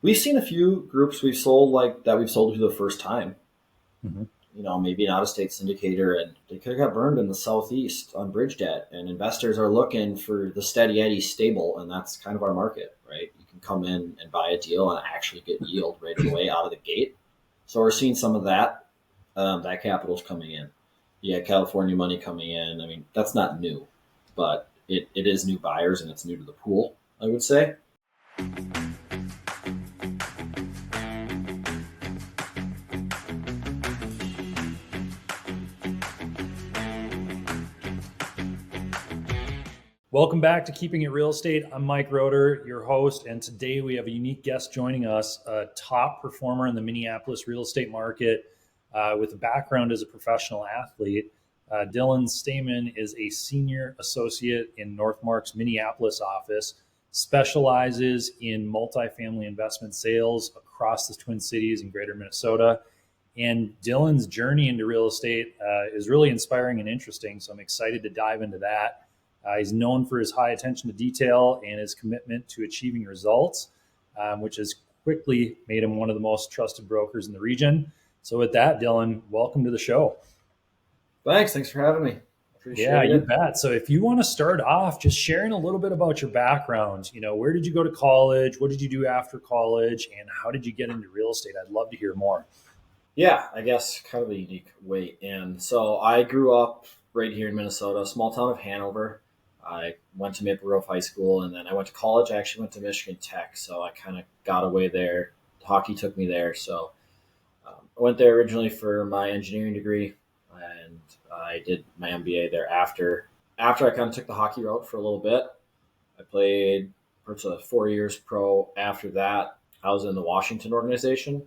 We've seen a few groups we've sold like that we've sold to the first time. Hmm. Maybe an out-of-state syndicator, and they could have got burned in the southeast on bridge debt. And investors are looking for the steady Eddie stable, and that's kind of our market, right? You can come in and buy a deal and actually get yield right away out of the gate. So we're seeing some of that. That capital's coming in. Yeah, California money coming in. I mean, that's not new, but it is new buyers and it's new to the pool, I would say. Welcome back to Keeping It Real Estate. I'm Mike Roeder, your host, and today we have a unique guest joining us, a top performer in the Minneapolis real estate market with a background as a professional athlete. Dylan Steman is a senior associate in Northmarq's Minneapolis office, specializes in multifamily investment sales across the Twin Cities and greater Minnesota. And Dylan's journey into real estate is really inspiring and interesting, so I'm excited to dive into that. He's known for his high attention to detail and his commitment to achieving results, which has quickly made him one of the most trusted brokers in the region. So with that, Dylan, welcome to the show. Thanks for having me. Yeah, Appreciate you it. bet. So if you want to start off just sharing a little bit about your background, where did you go to college? What did you do after college? And how did you get into real estate? I'd love to hear more. Yeah, I guess kind of a unique way in. So I grew up right here in Minnesota, small town of Hanover. I went to Maple Grove High School, and then I went to college. I actually went to Michigan Tech, so I kind of got away there. Hockey took me there, so I went there originally for my engineering degree, and I did my MBA there after. After I kind of took the hockey route for a little bit, I played for 4 years pro. After that, I was in the Washington organization.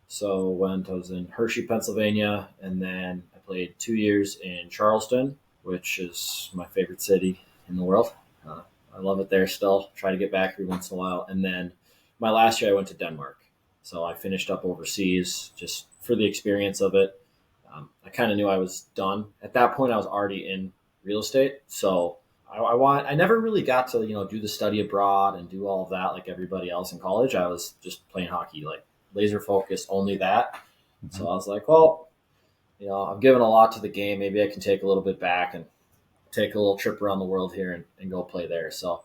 So I was in Hershey, Pennsylvania, and then I played 2 years in Charleston, which is my favorite city in the world. Uh, I love it there still. Try to get back every once in a while. And then my last year, I went to Denmark. So I finished up overseas just for the experience of it. I kind of knew I was done at that point. I was already in real estate, so I never really got to do the study abroad and do all of that like everybody else in college. I was just playing hockey, like laser focused, only that. So Mhm. I was like, well, I've given a lot to the game. Maybe I can take a little bit back and take a little trip around the world here and go play there. So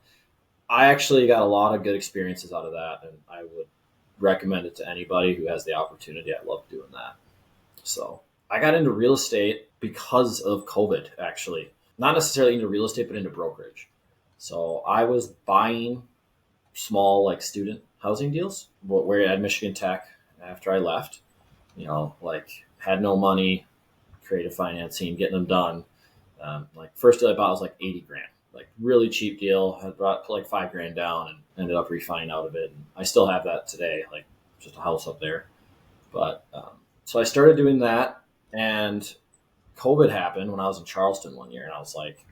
I actually got a lot of good experiences out of that, and I would recommend it to anybody who has the opportunity. I love doing that. So I got into real estate because of COVID, actually. Not necessarily into real estate, but into brokerage. So I was buying small, like student housing deals where at Michigan Tech after I left, like had no money, creative financing, getting them done. Like first deal I bought was like 80 grand, like really cheap deal. Had brought like 5 grand down and ended up refining out of it. And I still have that today, like just a house up there. But so I started doing that, and COVID happened when I was in Charleston one year, and I was like,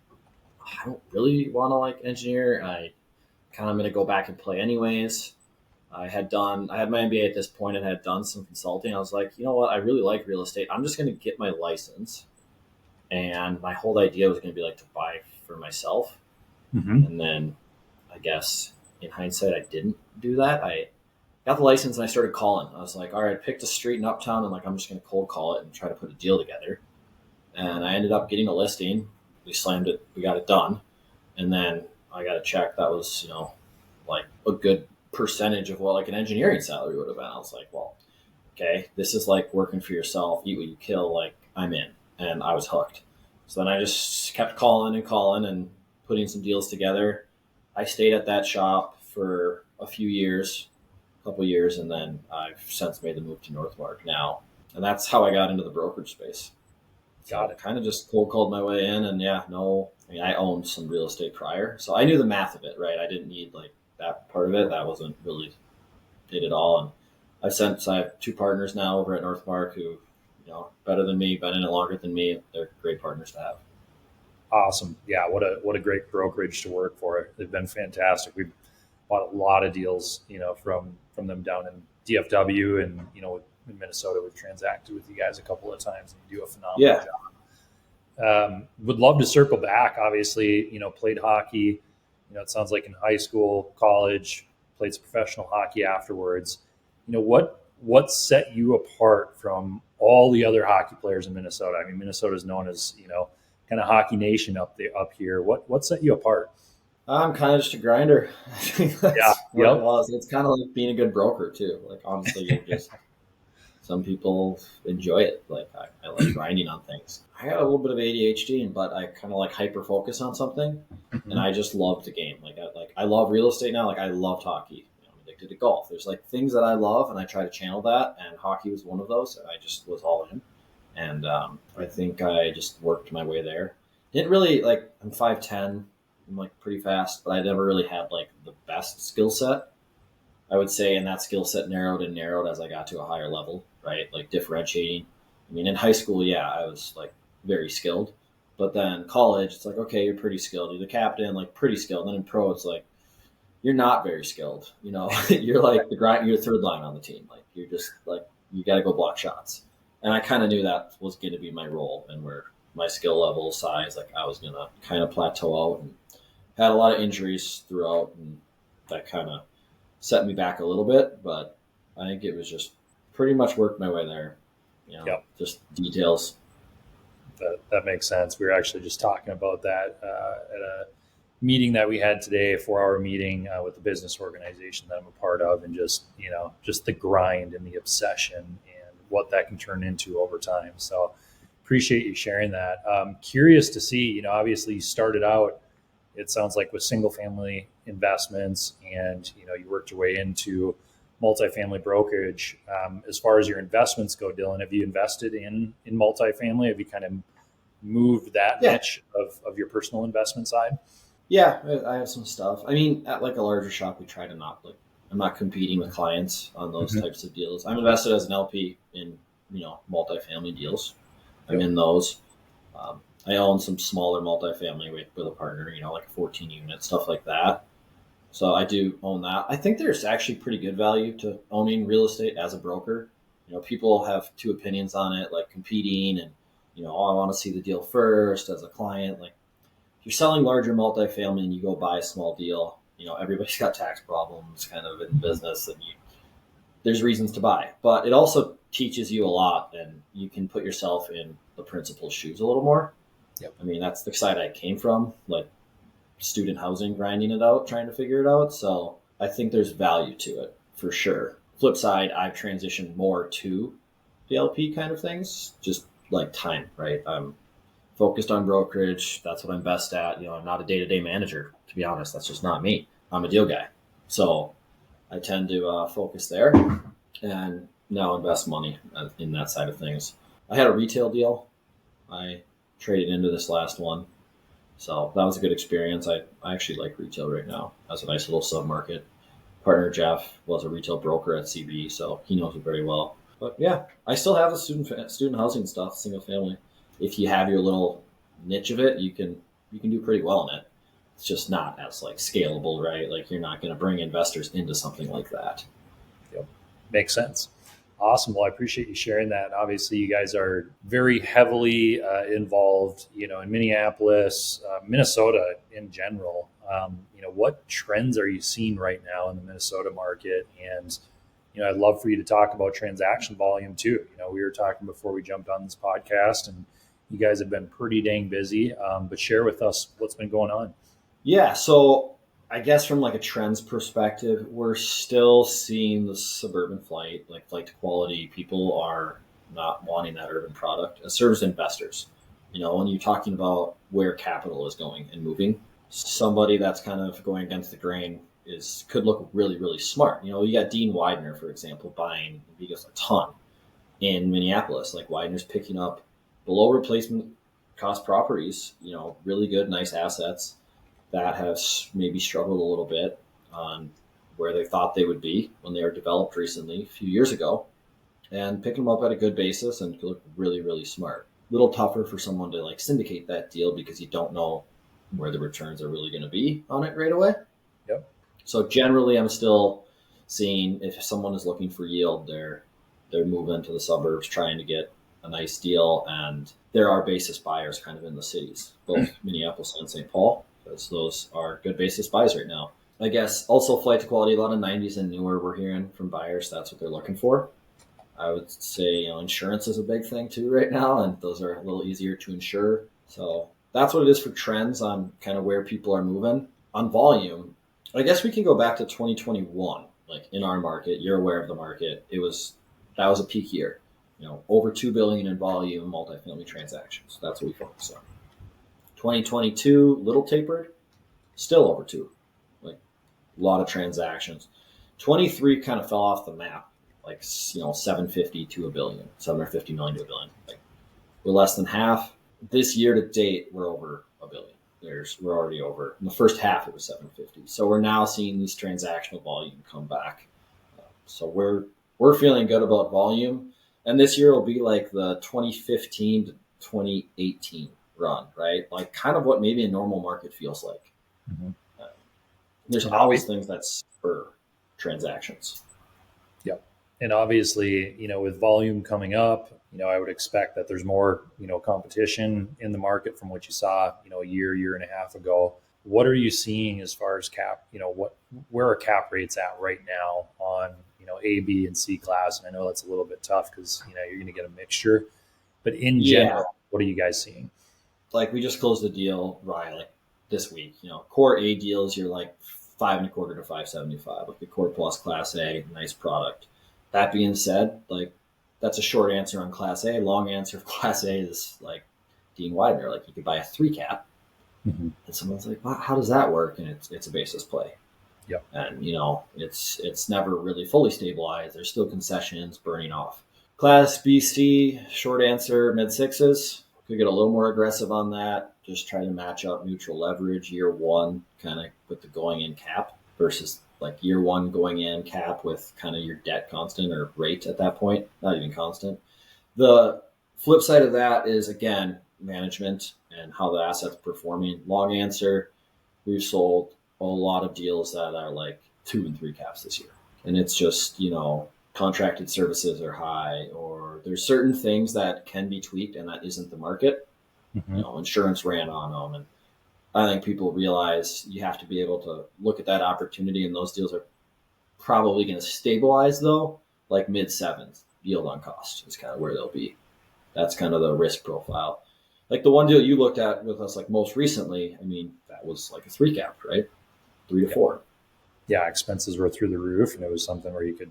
I don't really want to like engineer. I kind of going to go back and play anyways. I had my MBA at this point and had done some consulting. I was like, you know what? I really like real estate. I'm just going to get my license. And my whole idea was going to be like to buy for myself. Mhm. And then I guess in hindsight, I didn't do that. I got the license and I started calling. I was like, all right, I picked a street in Uptown and like, I'm just going to cold call it and try to put a deal together. And I ended up getting a listing. We slammed it. We got it done. And then I got a check that was, like a good percentage of what like an engineering salary would have been. I was like, well, okay, this is like working for yourself. Eat what you kill. Like I'm in, and I was hooked. So then I just kept calling and putting some deals together. I stayed at that shop for a few years, a couple years, and then I've since made the move to Northmarq now, and that's how I got into the brokerage space. Got So it. kind of just cold called my way in, and yeah, no, I mean I owned some real estate prior, so I knew the math of it, right? I didn't need like that part of it. That wasn't really did it all, and I have two partners now over at Northmarq who, better than me, been in it longer than me. They're great partners to have. Awesome. Yeah, what a great brokerage to work for. They've been fantastic. We've bought a lot of deals, from them down in DFW, and in Minnesota. We've transacted with you guys a couple of times, and you do a phenomenal Yeah, job. Would love to circle back. Obviously, played hockey. It sounds like in high school, college, played some professional hockey afterwards. What set you apart from all the other hockey players in Minnesota? I mean, Minnesota is known as, kind of hockey nation up here. What set you apart? I'm kind of just a grinder. I think Yeah. that's what it Yep. was. It's kind of like being a good broker too. Like honestly, you're just some people enjoy it. Like I like grinding on things. I got a little bit of ADHD, but I kind of like hyper focus on something, and Mhm. I just love the game. I love real estate now. Like I loved hockey. I'm addicted to golf. There's like things that I love, and I try to channel that. And hockey was one of those. And I just was all in, and I think I just worked my way there. Didn't really like. I'm 5'10". I'm like pretty fast, but I never really had like the best skill set. I would say, and that skill set narrowed and narrowed as I got to a higher level, right? Like differentiating. I mean, in high school, yeah, I was like very skilled, but then college, it's like, okay, you're pretty skilled. You're the captain, like pretty skilled. Then in pro, it's like you're not very skilled. You're like the grind. You're the third line on the team. Like you're just like you got to go block shots. And I kind of knew that was going to be my role, and where my skill level, size, like I was going to kind of plateau out, and had a lot of injuries throughout, and that kind of set me back a little bit, but I think it was just pretty much worked my way there. Yep. Just details. That makes sense. We were actually just talking about that at a meeting that we had today, a 4-hour meeting with the business organization that I'm a part of, and just the grind and the obsession and what that can turn into over time. So appreciate you sharing that. Curious to see, obviously you started out, it sounds like, with single family investments, and you worked your way into multifamily brokerage. As far as your investments go, Dylan, have you invested in multifamily? Have you kind of moved that Yeah, niche of your personal investment side? yeah, I have some stuff. I mean, at like a larger shop, we try to not like. I'm not competing with clients on those Mhm. types of deals. I'm invested as an LP in multifamily deals. I'm Yep. in those. I own some smaller multifamily with a partner. Like 14 unit stuff like that. So I do own that. I think there's actually pretty good value to owning real estate as a broker. People have two opinions on it, like competing and, oh, I want to see the deal first as a client. Like if you're selling larger multifamily and you go buy a small deal, everybody's got tax problems kind of in business, and there's reasons to buy. But it also teaches you a lot, and you can put yourself in the principal's shoes a little more. Yep. I mean, that's the side I came from. Like student housing, grinding it out, trying to figure it out. So I think there's value to it for sure. Flip side, I've transitioned more to the LP kind of things, just like time, right? I'm focused on brokerage. That's what I'm best at. I'm not a day to day manager, to be honest. That's just not me. I'm a deal guy. So I tend to focus there and now invest money in that side of things. I had a retail deal. I traded into this last one, so that was a good experience. I actually like retail right now. That's a nice little sub market. Partner Jeff was a retail broker at CB, so he knows it very well. But yeah, I still have the student housing stuff, single family. If you have your little niche of it, you can do pretty well in it. It's just not as like scalable, right? Like you're not going to bring investors into something like that. Yep. Makes sense. Awesome. Well, I appreciate you sharing that. Obviously, you guys are very heavily involved, in Minneapolis, Minnesota in general. What trends are you seeing right now in the Minnesota market? And, I'd love for you to talk about transaction volume too. We were talking before we jumped on this podcast, and you guys have been pretty dang busy. But share with us what's been going on. Yeah, so I guess from like a trends perspective, we're still seeing the suburban flight to quality. People are not wanting that urban product. It serves investors. When you're talking about where capital is going and moving, somebody that's kind of going against the grain could look really, really smart. You got Dean Widener, for example, buying because a ton in Minneapolis. Like Widener's picking up below replacement cost properties, really good, nice assets that have maybe struggled a little bit on where they thought they would be when they were developed recently, a few years ago, and picking them up at a good basis and look really, really smart. A little tougher for someone to like syndicate that deal because you don't know where the returns are really going to be on it right away. Yep. So generally, I'm still seeing if someone is looking for yield, they're moving to the suburbs trying to get a nice deal, and there are basis buyers kind of in the cities, both Minneapolis and St. Paul, because those are good basis buys right now. I guess also flight to quality, a lot of 90s and newer we're hearing from buyers. That's what they're looking for. I would say, insurance is a big thing too right now, and those are a little easier to insure. So that's what it is for trends on kind of where people are moving. On volume, I guess we can go back to 2021. Like in our market, you're aware of the market. That was a peak year. Over 2 billion in volume, multifamily transactions. That's what we focus on. 2022, little tapered, still over two. Like a lot of transactions. 23 kind of fell off the map, like 750 to a billion, 750 million to a billion. Like we're less than half. This year to date, we're over a billion. We're already over. In the first half, it was 750. So we're now seeing these transactional volume come back. So we're feeling good about volume, and this year will be like the 2015 to 2018 run, right? Like kind of what maybe a normal market feels like. Mm-hmm. There's always things that spur transactions. Yep. And obviously, with volume coming up, I would expect that there's more, competition in the market from what you saw, a year and a half ago. What are you seeing as far as cap, where are cap rates at right now on, A, B, and C class? And I know that's a little bit tough because, you're going to get a mixture, but in general, what are you guys seeing? Like we just closed the deal, Ryan, like this week, core A deals, you're like 5.25 to 5.75, like the core plus class A, nice product. That being said, like that's a short answer on class A. Long answer of class A is like Dean Widener. Like you could buy a 3 cap. Mm-hmm. And someone's like, well, how does that work? And it's a basis play. Yep. And it's never really fully stabilized. There's still concessions burning off. Class BC, short answer, mid sixes. Could get a little more aggressive on that. Just try to match up neutral leverage year one, kind of with the going in cap versus like year one going in cap with kind of your debt constant or rate at that point, not even constant. The flip side of that is, again, management and how the asset's performing. Long answer, we've sold a lot of deals that are like 2 and 3 caps this year. And it's just, contracted services are high, or there's certain things that can be tweaked and that isn't the market. Mm-hmm. Insurance ran on them. And I think people realize you have to be able to look at that opportunity, and those deals are probably going to stabilize though, like mid sevens yield on cost is kind of where they'll be. That's kind of the risk profile. Like the one deal you looked at with us, like most recently, I mean, that was like a 3 cap, right? 3 to 4. Yeah, expenses were through the roof, and it was something where you could,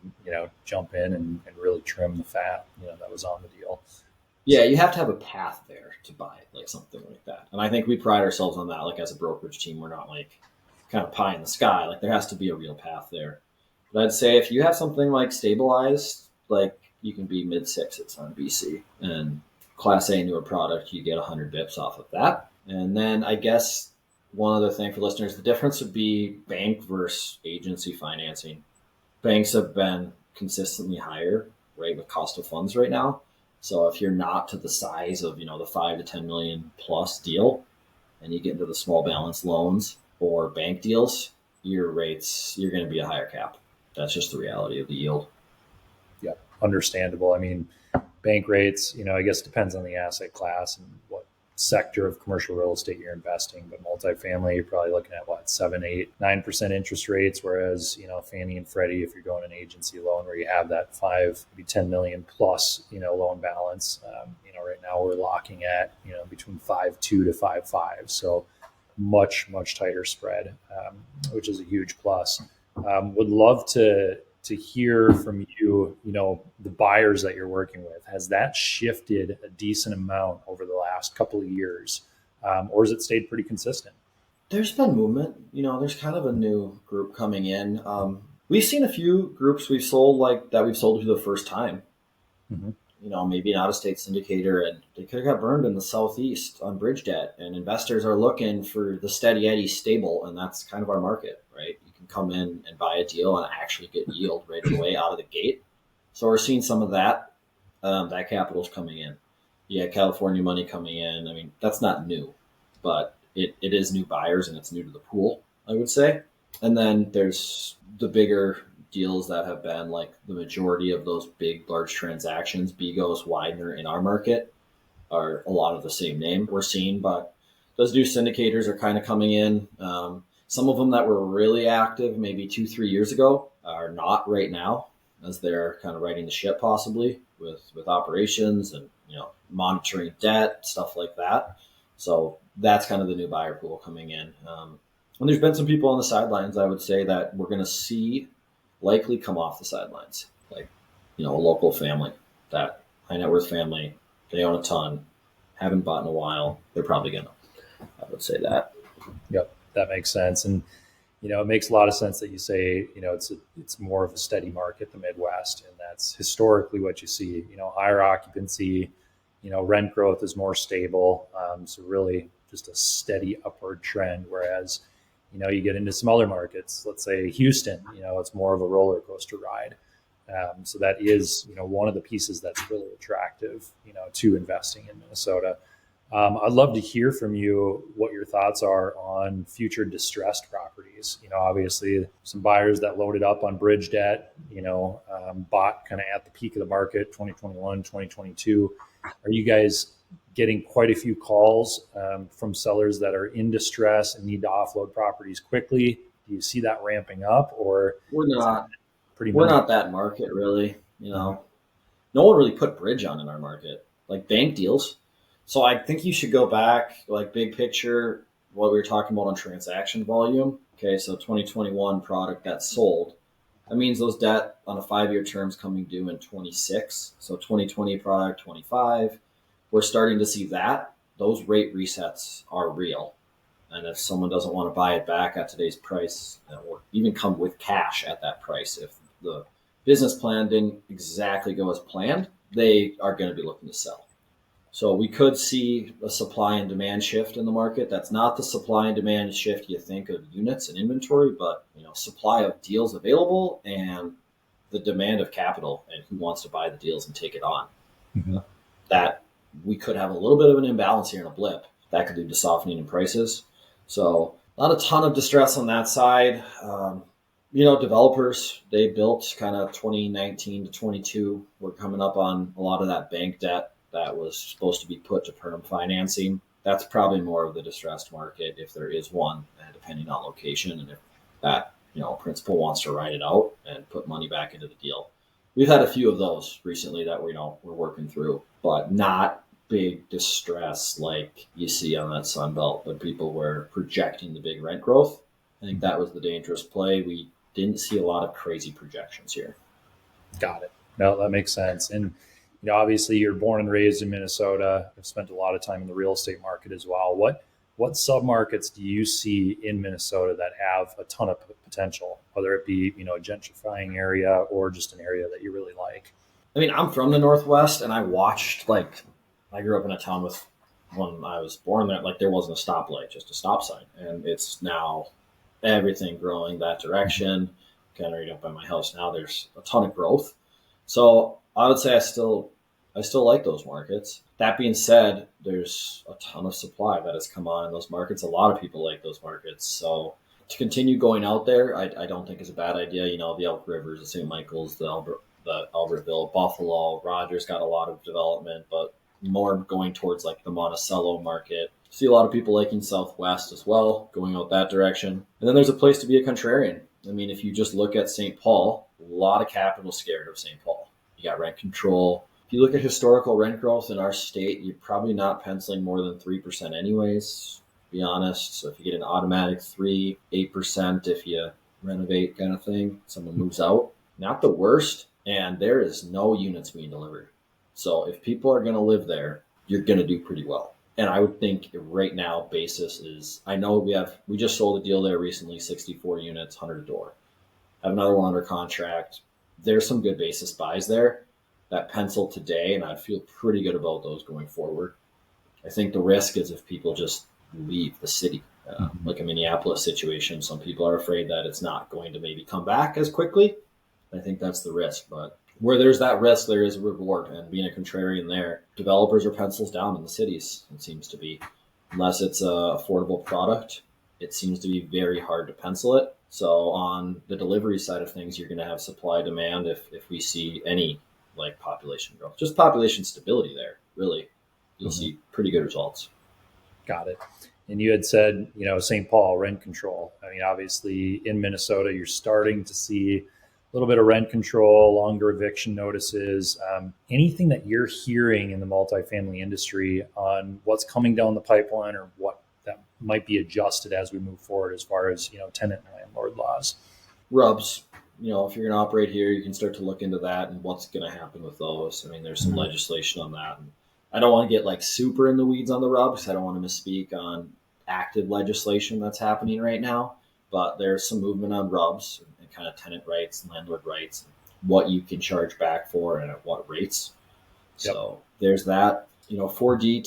jump in and really trim the fat, that was on the deal. Yeah, you have to have a path there to buy like something like that. And I think we pride ourselves on that. Like as a brokerage team, we're not like kind of pie in the sky. Like there has to be a real path there. But I'd say if you have something like stabilized, like you can be mid sixes on BC, and class A newer product, you get 100 bips off of that. And then I guess one other thing for listeners, the difference would be bank versus agency financing. Banks have been consistently higher, right, with cost of funds right now. So if you're not to the size of, the 5 to 10 million plus deal, and you get into the small balance loans or bank deals, your rates, you're going to be a higher cap. That's just the reality of the yield. Yeah, understandable. I mean, bank rates, I guess depends on the asset class and what sector of commercial real estate you're investing. But multifamily, you're probably looking at what, 7, 8, 9% interest rates. Whereas, Fannie and Freddie, if you're going an agency loan where you have that 5, maybe 10 million plus, loan balance, right now we're locking at, between 5.2 to 5.5. So much tighter spread, which is a huge plus. Would love to hear from you, the buyers that you're working with. Has that shifted a decent amount over the last couple of years, or has it stayed pretty consistent? There's been movement. There's kind of a new group coming in. We've seen a few groups we've sold to the first time. Mm-hmm. Maybe an out-of-state syndicator, and they could have got burned in the Southeast on bridge debt. And investors are looking for the steady Eddie stable, and that's kind of our market, right? You can come in and buy a deal and actually get yield right away out of the gate. So we're seeing some of that. That capital's coming in. Yeah, California money coming in. I mean, that's not new, but it is new buyers, and it's new to the pool, I would say. And then there's the bigger deals that have been like the majority of those big, large transactions. Bigos, Widener in our market are a lot of the same name we're seeing, but those new syndicators are kind of coming in. Some of them that were really active maybe 2-3 years ago are not right now, as they're kind of righting the ship possibly with operations and monitoring debt, stuff like that. So that's kind of the new buyer pool coming in. And there's been some people on the sidelines, I would say, that we're going to see likely come off the sidelines, like a local family, that high net worth family. They own a ton, haven't bought in a while. They're probably gonna. I would say that. Yep, that makes sense. And it makes a lot of sense that you say, it's more of a steady market, the Midwest, and that's historically what you see. Higher occupancy, rent growth is more stable. So really, just a steady upward trend. Whereas, you get into some other markets, let's say Houston, it's more of a roller coaster ride. So that is, one of the pieces that's really attractive, to investing in Minnesota. I'd love to hear from you what your thoughts are on future distressed properties. Obviously some buyers that loaded up on bridge debt, bought kind of at the peak of the market, 2021, 2022. Are you guys getting quite a few calls from sellers that are in distress and need to offload properties quickly? Do you see that ramping up, or We're not. pretty We're minimal? not that market really. No one really put bridge on in our market, like bank deals. So I think you should go back, like big picture, what we were talking about on transaction volume. Okay, so 2021 product that sold. That means those debt on a 5-year terms coming due in 26. So 2020 product, 25. We're starting to see that. Those rate resets are real. And if someone doesn't want to buy it back at today's price, or even come with cash at that price, if the business plan didn't exactly go as planned, they are going to be looking to sell. So we could see a supply and demand shift in the market. That's not the supply and demand shift you think of units and inventory, but supply of deals available and the demand of capital and who wants to buy the deals and take it on. Mm-hmm. That we could have a little bit of an imbalance here in a blip. That could lead to softening in prices. So not a ton of distress on that side. Developers, they built kind of 2019 to 22. We're coming up on a lot of that bank debt that was supposed to be put to perm financing. That's probably more of the distressed market, if there is one, depending on location, and if that principal wants to ride it out and put money back into the deal. We've had a few of those recently that we're working through, but not big distress like you see on that Sun Belt. But people were projecting the big rent growth. I think that was the dangerous play. We didn't see a lot of crazy projections here. Got it. No, that makes sense. And obviously you're born and raised in Minnesota. I've spent a lot of time in the real estate market as well. What submarkets do you see in Minnesota that have a ton of potential, whether it be, a gentrifying area or just an area that you really like? I mean, I'm from the Northwest, and I watched, I grew up in a town when I was born there, there wasn't a stoplight, just a stop sign. And it's now everything growing that direction. Kind of right up by my house now, there's a ton of growth. So I would say I still like those markets. That being said, there's a ton of supply that has come on in those markets. A lot of people like those markets. So to continue going out there, I don't think is a bad idea. The Elk Rivers, the St. Michael's, the Albertville, Buffalo, Rogers got a lot of development, but more going towards the Monticello market. See a lot of people liking Southwest as well, going out that direction. And then there's a place to be a contrarian. I mean, if you just look at St. Paul, a lot of capital scared of St. Paul. You got rent control. If you look at historical rent growth in our state, you're probably not penciling more than 3% anyways, to be honest. So if you get an automatic 8% if you renovate kind of thing, someone moves out, not the worst. And there is no units being delivered. So if people are going to live there, you're going to do pretty well. And I would think right now basis is, I know we just sold a deal there recently, 64 units, 100 a door. I have another one under contract. There's some good basis buys there that pencil today, and I'd feel pretty good about those going forward. I think the risk is if people just leave the city, like a Minneapolis situation. Some people are afraid that it's not going to maybe come back as quickly. I think that's the risk, but where there's that risk, there is a reward. And being a contrarian there, developers are pencils down in the cities, it seems to be. Unless it's an affordable product, it seems to be very hard to pencil it. So on the delivery side of things, you're going to have supply demand if we see any population growth. Just population stability there, really. You'll see pretty good results. Got it. And you had said, St. Paul rent control. I mean, obviously in Minnesota, you're starting to see a little bit of rent control, longer eviction notices. Anything that you're hearing in the multifamily industry on what's coming down the pipeline or what that might be adjusted as we move forward as far as, tenant and landlord laws? Rubs. If you're going to operate here, you can start to look into that and what's going to happen with those. I mean, there's some legislation on that. And I don't want to get like super in the weeds on the rubs. I don't want to misspeak on active legislation that's happening right now, but there's some movement on rubs and kind of tenant rights and landlord rights, what you can charge back for and at what rates. Yep. So there's that. 4D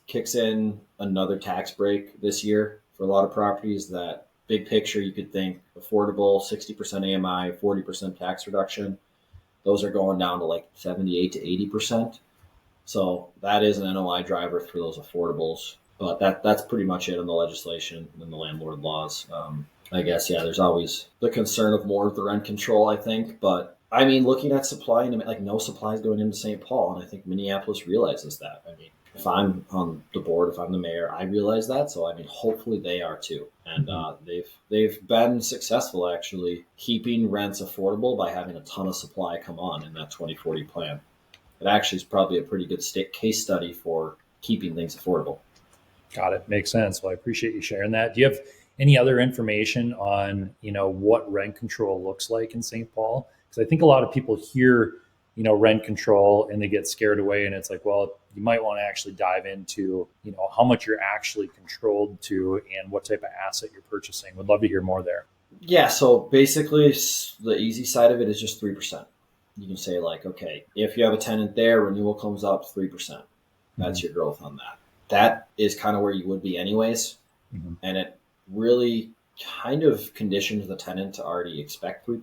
kicks in another tax break this year for a lot of properties. That big picture, you could think affordable, 60% AMI, 40% tax reduction. Those are going down to like 78 to 80%. So that is an NOI driver for those affordables. But that's pretty much it on the legislation and the landlord laws. I guess, there's always the concern of more of the rent control, I think. But I mean, looking at supply, and like no supply is going into St. Paul. And I think Minneapolis realizes that. I mean, if I'm on the board, if I'm the mayor, I realize that. So, I mean, hopefully they are too. And they've been successful, actually, keeping rents affordable by having a ton of supply come on in that 2040 plan. It actually is probably a pretty good case study for keeping things affordable. Got it. Makes sense. Well, I appreciate you sharing that. Do you have any other information on, what rent control looks like in St. Paul? Because I think a lot of people hear, rent control and they get scared away. And it's like, well, you might want to actually dive into, how much you're actually controlled to and what type of asset you're purchasing. Would love to hear more there. Yeah. So basically the easy side of it is just 3%. You can say like, okay, if you have a tenant there, renewal comes up 3%. That's your growth on that. That is kind of where you would be anyways. And it really kind of conditions the tenant to already expect 3%.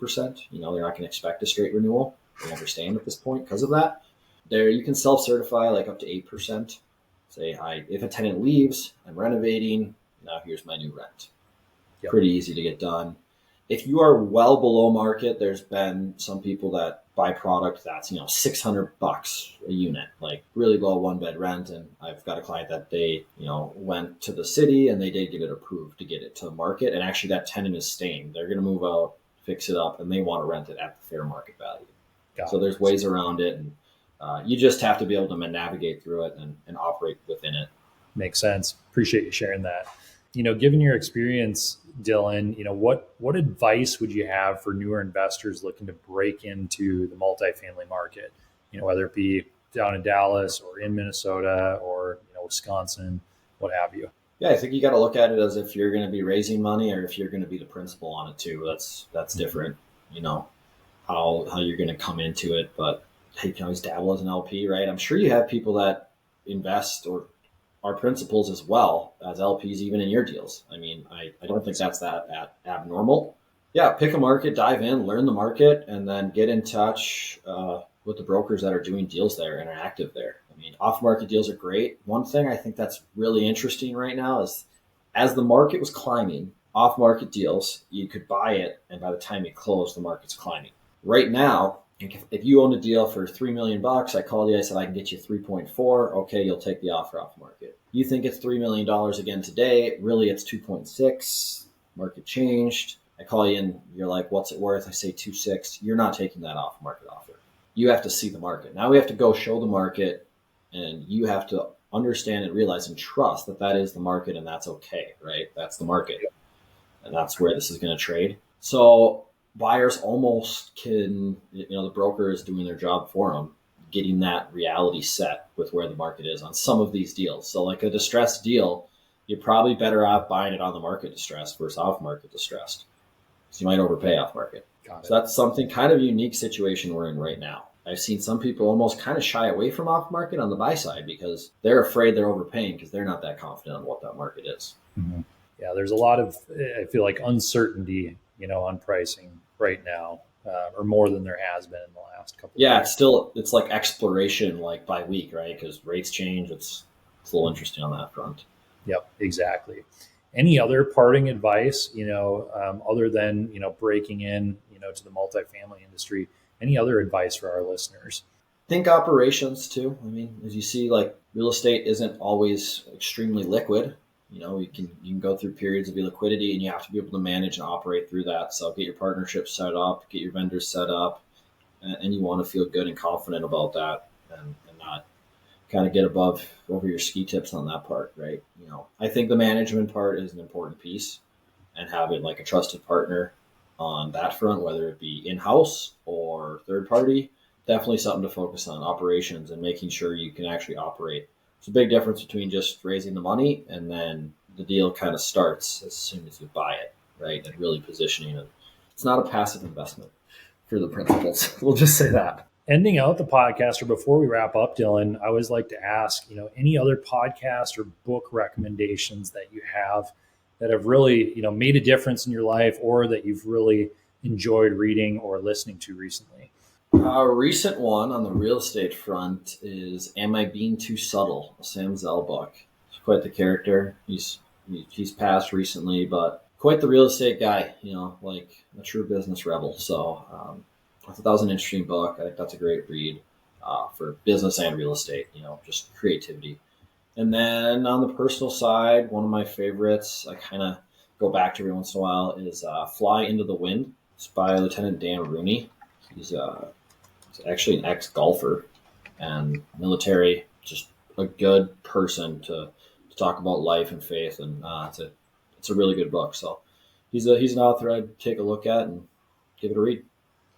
They're not going to expect a straight renewal. They understand at this point because of that. There, you can self-certify like up to 8%. Say, if a tenant leaves, I'm renovating, now here's my new rent. Yep. Pretty easy to get done. If you are well below market, there's been some people that buy product that's, $600 a unit, like really low 1-bed rent. And I've got a client that they, went to the city and they did get it approved to get it to the market. And actually that tenant is staying. They're going to move out, fix it up, and they want to rent it at the fair market value. So there's ways around it. And you just have to be able to navigate through it and operate within it. Makes sense. Appreciate you sharing that. Given your experience, Dylan, what advice would you have for newer investors looking to break into the multifamily market? Whether it be down in Dallas or in Minnesota or Wisconsin, what have you. Yeah, I think you got to look at it as if you're going to be raising money or if you're going to be the principal on it too. That's different. How you're going to come into it, but you can always dabble as an LP, right? I'm sure you have people that invest or are principals as well as LPs, even in your deals. I mean, I don't think that's that abnormal. Yeah, pick a market, dive in, learn the market, and then get in touch with the brokers that are doing deals there and are active there. I mean, off-market deals are great. One thing I think that's really interesting right now is as the market was climbing, off-market deals, you could buy it, and by the time you close, the market's climbing. Right now, if you own a deal for $3 million, I called you, I said, I can get you 3.4. Okay, you'll take the offer off market. You think it's $3 million again today. Really, it's 2.6. Market changed. I call you and you're like, what's it worth? I say 2.6. You're not taking that off market offer. You have to see the market. Now we have to go show the market, and you have to understand and realize and trust that that is the market and that's okay, right? That's the market. And that's where this is going to trade. So buyers almost can, the broker is doing their job for them, getting that reality set with where the market is on some of these deals. So like a distressed deal, you're probably better off buying it on the market distressed versus off market distressed. So you might overpay off market. So that's something kind of unique situation we're in right now. I've seen some people almost kind of shy away from off market on the buy side because they're afraid they're overpaying because they're not that confident on what that market is. Mm-hmm. Yeah, there's a lot of, I feel like, uncertainty, on pricing right now, or more than there has been in the last couple of years. It's like exploration, like by week, right? Because rates change. It's a little interesting on that front. Yep, exactly. Any other parting advice, other than, breaking in, to the multifamily industry? Any other advice for our listeners? Think operations too. I mean, as you see, like real estate isn't always extremely liquid. You can go through periods of illiquidity, and you have to be able to manage and operate through that. So get your partnership set up, get your vendors set up, and you want to feel good and confident about that, and not kind of get above over your ski tips on that part, right? I think the management part is an important piece, and having like a trusted partner on that front, whether it be in-house or third party, definitely something to focus on. Operations and making sure you can actually operate. It's a big difference between just raising the money and then the deal kind of starts as soon as you buy it, right? And really positioning it. It's not a passive investment for the principals. We'll just say that. Ending out the podcast, or before we wrap up, Dylan, I always like to ask, any other podcast or book recommendations that you have that have really, made a difference in your life, or that you've really enjoyed reading or listening to recently? A recent one on the real estate front is "Am I Being Too Subtle?" A Sam Zell book. He's quite the character. He's passed recently, but quite the real estate guy. Like a true business rebel. So I thought that was an interesting book. I think that's a great read for business and real estate. Just creativity. And then on the personal side, one of my favorites, I kind of go back to every once in a while, is "Fly into the Wind." It's by Lieutenant Dan Rooney. He's actually an ex-golfer and military, just a good person to talk about life and faith, and it's a really good book. So he's an author I'd take a look at and give it a read.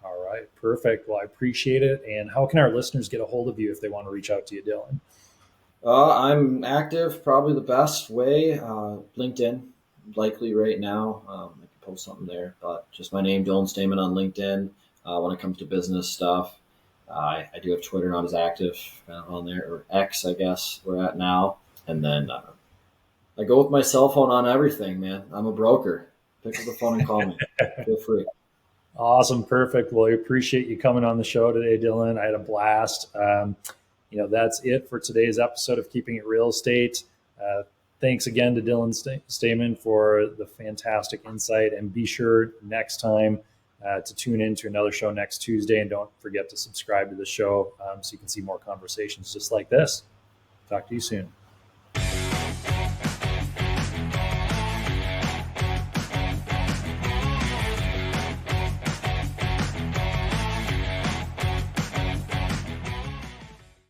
All right, perfect. Well, I appreciate it. And how can our listeners get a hold of you if they want to reach out to you, Dylan? I'm active, probably the best way. LinkedIn, likely right now. I can post something there, but just my name, Dylan Steman, on LinkedIn. When it comes to business stuff, I do have Twitter, not as active on there, or X, I guess we're at now. And then I go with my cell phone on everything, man. I'm a broker. Pick up the phone and call me. Feel free. Awesome. Perfect. Well, I appreciate you coming on the show today, Dylan. I had a blast. That's it for today's episode of Keeping It Real Estate. Thanks again to Dylan Steman for the fantastic insight, and be sure next time to tune in to another show next Tuesday, and don't forget to subscribe to the show so you can see more conversations just like this. Talk to you soon.